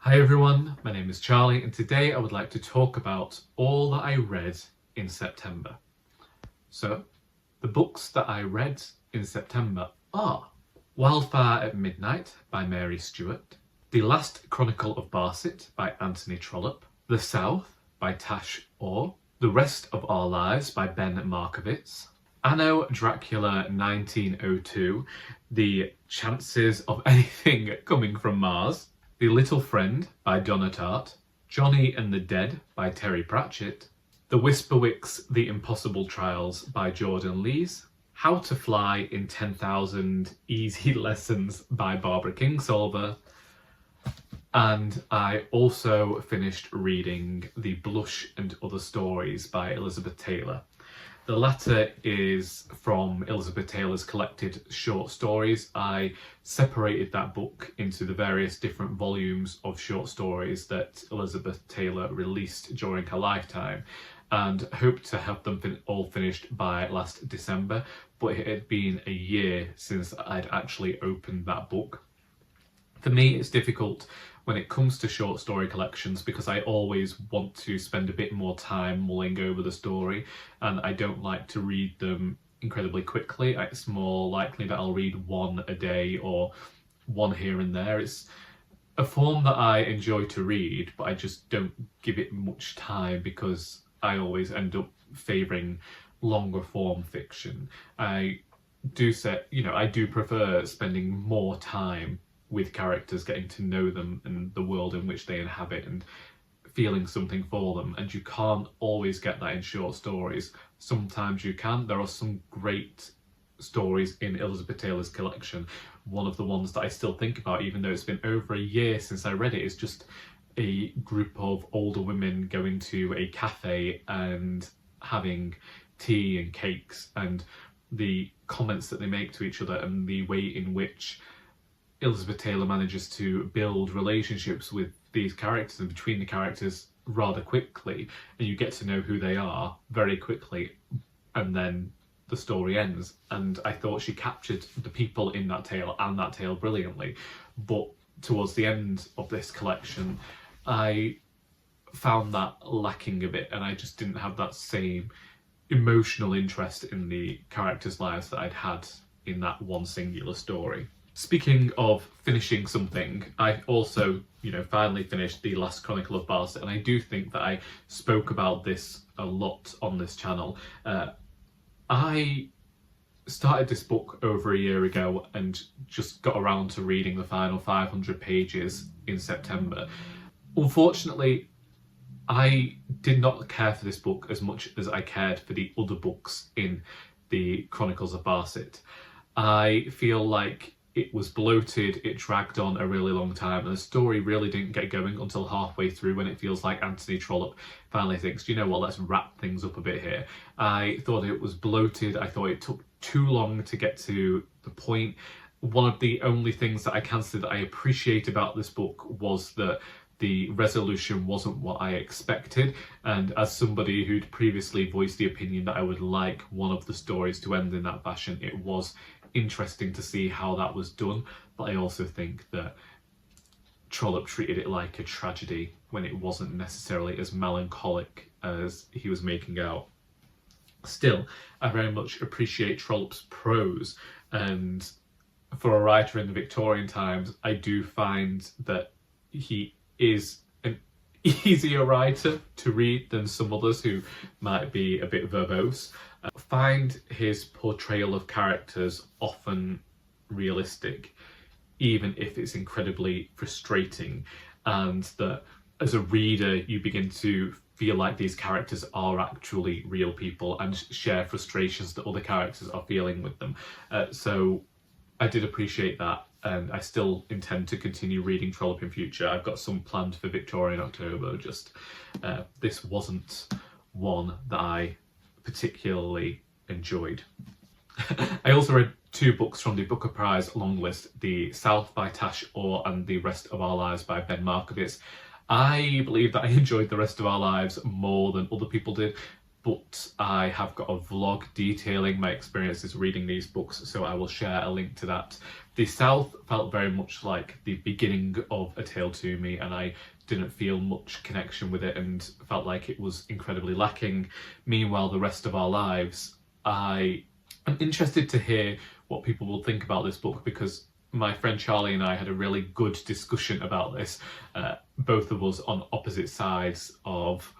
Hi everyone, my name is Charlie and today I would like to talk about all that I read in September. So, the books that I read in September are Wildfire at Midnight by Mary Stewart, The Last Chronicle of Barset by Anthony Trollope, The South by Tash Aw, The Rest of Our Lives by Ben Markowitz, Anno Dracula 1902, The Chances of Anything Coming from Mars, The Little Friend by Donna Tartt, Johnny and the Dead by Terry Pratchett, The Whisperwicks, The Impossible Trials by Jordan Lees, How to Fly in 10,000 Easy Lessons by Barbara Kingsolver, and I also finished reading The Blush and Other Stories by Elizabeth Taylor. The latter is from Elizabeth Taylor's collected short stories. I separated that book into the various different volumes of short stories that Elizabeth Taylor released during her lifetime and hoped to have them all finished by last December, but it had been a year since I'd actually opened that book. For me, it's difficult when it comes to short story collections because I always want to spend a bit more time mulling over the story and I don't like to read them incredibly quickly. It's more likely that I'll read one a day or one here and there. It's a form that I enjoy to read, but I just don't give it much time because I always end up favouring longer form fiction. I do prefer spending more time with characters, getting to know them and the world in which they inhabit and feeling something for them, and you can't always get that in short stories. Sometimes you can. There are some great stories in Elizabeth Taylor's collection. One of the ones that I still think about, even though it's been over a year since I read it, is just a group of older women going to a cafe and having tea and cakes, and the comments that they make to each other and the way in which Elizabeth Taylor manages to build relationships with these characters and between the characters rather quickly, and you get to know who they are very quickly, and then the story ends. And I thought she captured the people in that tale and that tale brilliantly, but towards the end of this collection I found that lacking a bit, and I just didn't have that same emotional interest in the characters' lives that I'd had in that one singular story. Speaking of finishing something, I also, finally finished The Last Chronicle of Barset, and I do think that I spoke about this a lot on this channel. I started this book over a year ago and just got around to reading the final 500 pages in September. Unfortunately, I did not care for this book as much as I cared for the other books in the Chronicles of Barset. I feel like it was bloated, it dragged on a really long time, and the story really didn't get going until halfway through, when it feels like Anthony Trollope finally thinks, you know what, let's wrap things up a bit here. I thought it was bloated, I thought it took too long to get to the point. One of the only things that I can say that I appreciate about this book was that the resolution wasn't what I expected, and as somebody who'd previously voiced the opinion that I would like one of the stories to end in that fashion, it was interesting to see how that was done. But I also think that Trollope treated it like a tragedy when it wasn't necessarily as melancholic as he was making out. Still, I very much appreciate Trollope's prose, and for a writer in the Victorian times, I do find that he is an easier writer to read than some others who might be a bit verbose. I find his portrayal of characters often realistic, even if it's incredibly frustrating, and that as a reader you begin to feel like these characters are actually real people and share frustrations that other characters are feeling with them. So I did appreciate that, and I still intend to continue reading Trollope in future. I've got some planned for Victorian October, just this wasn't one that I particularly enjoyed. I also read two books from the Booker Prize long list, The South by Tash Aw and The Rest of Our Lives by Ben Markowitz. I believe that I enjoyed The Rest of Our Lives more than other people did, but I have got a vlog detailing my experiences reading these books, so I will share a link to that. The South felt very much like the beginning of a tale to me, and I didn't feel much connection with it and felt like it was incredibly lacking. Meanwhile, The Rest of Our Lives, I am interested to hear what people will think about this book, because my friend Charlie and I had a really good discussion about this, both of us on opposite sides of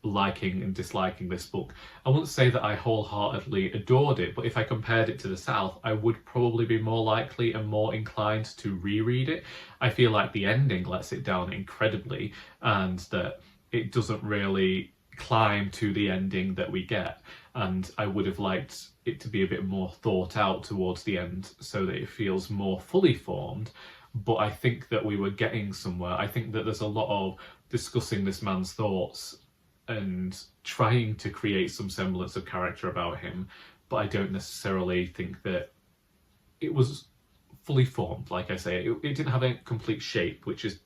liking and disliking this book. I wouldn't say that I wholeheartedly adored it, but if I compared it to The South, I would probably be more likely and more inclined to reread it. I feel like the ending lets it down incredibly, and that it doesn't really climb to the ending that we get, and I would have liked it to be a bit more thought out towards the end so that it feels more fully formed. But I think that we were getting somewhere. I think that there's a lot of discussing this man's thoughts and trying to create some semblance of character about him, but I don't necessarily think that it was fully formed. Like I say, it didn't have a complete shape, which is,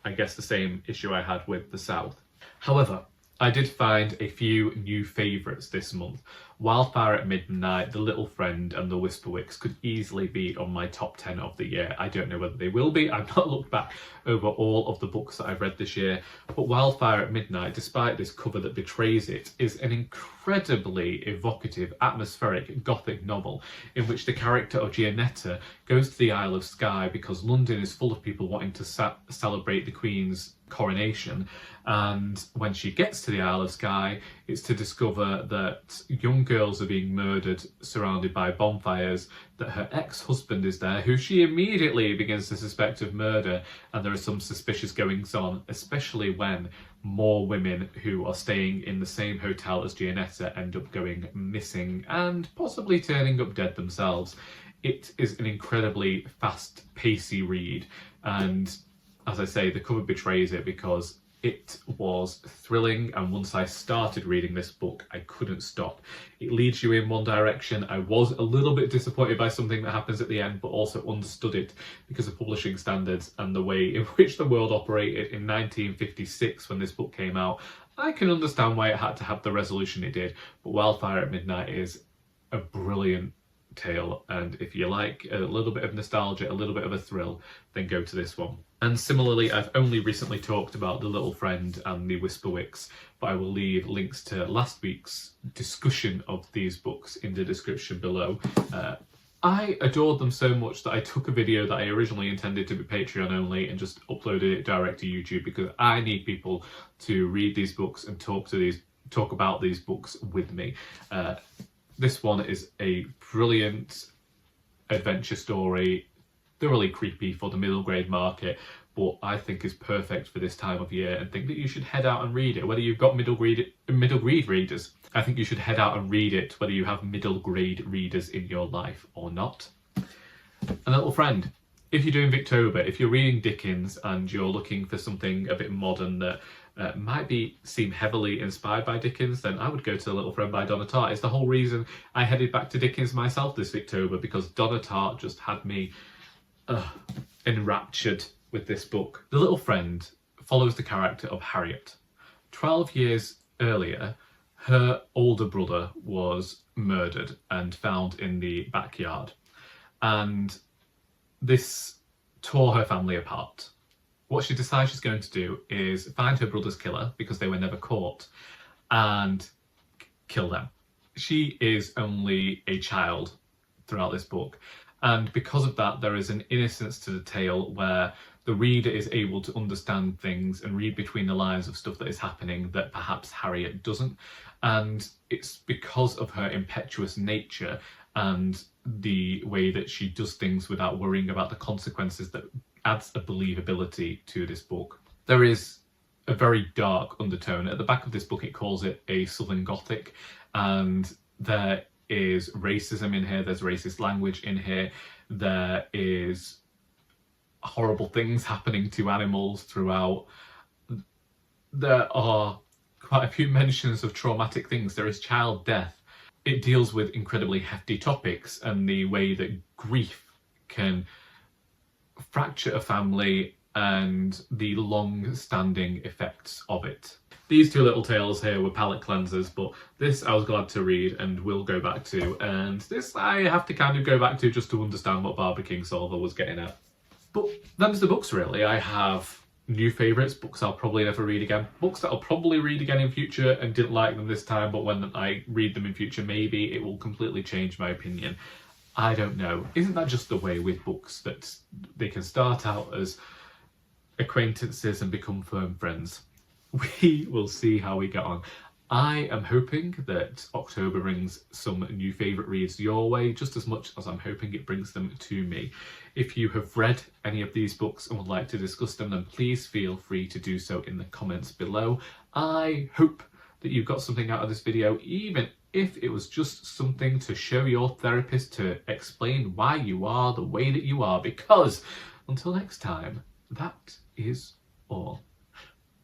I guess, the same issue I had with The South. However, I did find a few new favourites this month. Wildfire at Midnight, The Little Friend and The Whisperwicks could easily be on my top 10 of the year. I don't know whether they will be. I've not looked back over all of the books that I've read this year, but Wildfire at Midnight, despite this cover that betrays it, is an incredibly evocative, atmospheric gothic novel in which the character of Gianetta goes to the Isle of Skye because London is full of people wanting to celebrate the Queen's coronation, and when she gets to the Isle of Skye, it's to discover that young girls are being murdered surrounded by bonfires, that her ex-husband is there, who she immediately begins to suspect of murder, and there are some suspicious goings on, especially when more women who are staying in the same hotel as Gianetta end up going missing and possibly turning up dead themselves. It is an incredibly fast-pacey read, and as I say, the cover betrays it because it was thrilling, and once I started reading this book, I couldn't stop. It leads you in one direction. I was a little bit disappointed by something that happens at the end, but also understood it because of publishing standards and the way in which the world operated in 1956 when this book came out. I can understand why it had to have the resolution it did, but Wildfire at Midnight is a brilliant tale, and if you like a little bit of nostalgia, a little bit of a thrill, then go to this one. And similarly, I've only recently talked about The Little Friend and The Whisperwicks, but I will leave links to last week's discussion of these books in the description below. I adored them so much that I took a video that I originally intended to be Patreon only and just uploaded it direct to YouTube, because I need people to read these books and talk about these books with me. This one is a brilliant adventure story, thoroughly creepy for the middle grade market, but I think is perfect for this time of year, and think that you should head out and read it. Whether you've got middle grade readers, I think you should head out and read it, whether you have middle grade readers in your life or not. A Little Friend. If you're doing Victober, if you're reading Dickens and you're looking for something a bit modern that might seem heavily inspired by Dickens, then I would go to The Little Friend by Donna Tartt. It's the whole reason I headed back to Dickens myself this Victober, because Donna Tartt just had me enraptured with this book. The Little Friend follows the character of Harriet. 12 years earlier, her older brother was murdered and found in the backyard, and this tore her family apart. What she decides she's going to do is find her brother's killer, because they were never caught, and kill them. She is only a child throughout this book, and because of that, there is an innocence to the tale where the reader is able to understand things and read between the lines of stuff that is happening that perhaps Harriet doesn't. And it's because of her impetuous nature and the way that she does things without worrying about the consequences that adds a believability to this book. There is a very dark undertone. At the back of this book, it calls it a Southern Gothic, and there is racism in here, there's racist language in here, there is horrible things happening to animals throughout. There are quite a few mentions of traumatic things. There is child death. It deals with incredibly hefty topics and the way that grief can fracture a family and the long-standing effects of it. These two little tales here were palate cleansers, but this I was glad to read and will go back to, and this I have to kind of go back to just to understand what Barbara Kingsolver was getting at. But them's the books really. I have new favourites, books I'll probably never read again, books that I'll probably read again in future and didn't like them this time, but when I read them in future maybe it will completely change my opinion. I don't know. Isn't that just the way with books, that they can start out as acquaintances and become firm friends? We will see how we get on. I am hoping that October brings some new favourite reads your way, just as much as I'm hoping it brings them to me. If you have read any of these books and would like to discuss them, then please feel free to do so in the comments below. I hope that you got something out of this video, even if it was just something to show your therapist to explain why you are the way that you are, because until next time, that is all.